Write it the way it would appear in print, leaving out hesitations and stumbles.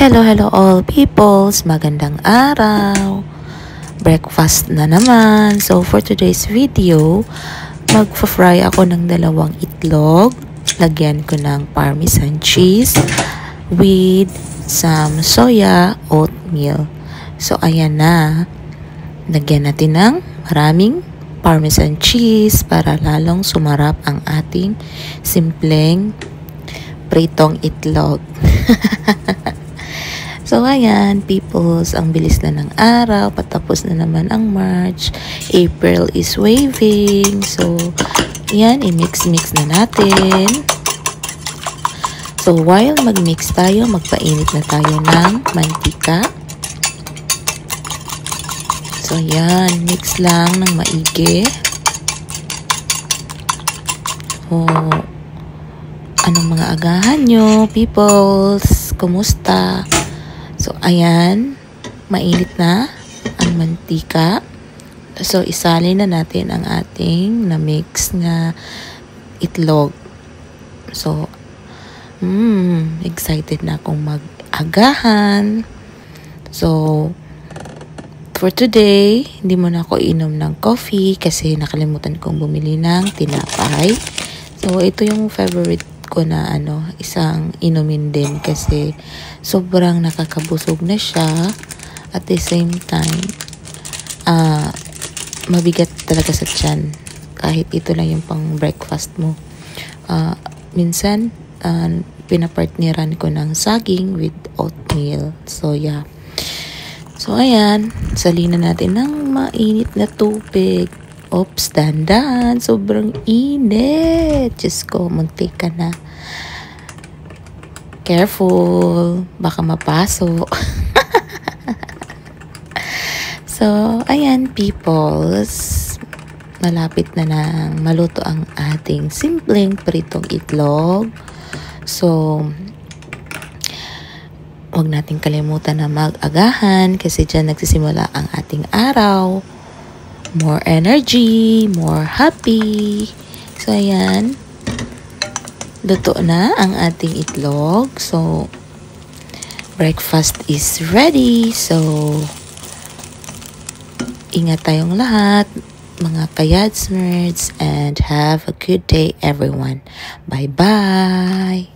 Hello all peoples! Magandang araw! Breakfast na naman. So for today's video, magfa-fry ako ng dalawang itlog. Lagyan ko ng parmesan cheese with some soya oatmeal. So ayan na. Lagyan natin ng maraming parmesan cheese para lalong sumarap ang ating simpleng pritong itlog. So, ayan, peoples, ang bilis na ng araw, patapos na naman ang March, April is waving, so, ayan, i-mix-mix na natin. So, while mag-mix tayo, magpainit na tayo ng mantika. So, ayan, mix lang ng maigi. So, anong mga agahan nyo, peoples? Kumusta? So, ayan, mainit na ang mantika. So, isalin na natin ang ating na-mix na itlog. So, excited na akong mag-agahan. So, for today, hindi muna ako inom ng coffee kasi nakalimutan kong bumili ng tinapay. So, ito yung favorite ko na isang inumin din kasi sobrang nakakabusog na siya. At the same time, mabigat talaga sa tiyan kahit ito lang yung pang breakfast mo. Minsan, pinapartneran ko ng saging with oatmeal. So, yeah. So, ayan. Salinan natin ng mainit na tubig. Oops, dandan. Sobrang init. Diyos ko, muntik ka na. Careful. Baka mapaso. So, ayan, peoples. Malapit na nang maluto ang ating simpleng pritong itlog. So, huwag natin kalimutan na mag-agahan kasi dyan nagsisimula ang ating araw. More energy, more happy. So, ayan. Luto na ang ating itlog. So, breakfast is ready. So, ingat tayong lahat, mga kayadsmerds, and have a good day, everyone. Bye-bye!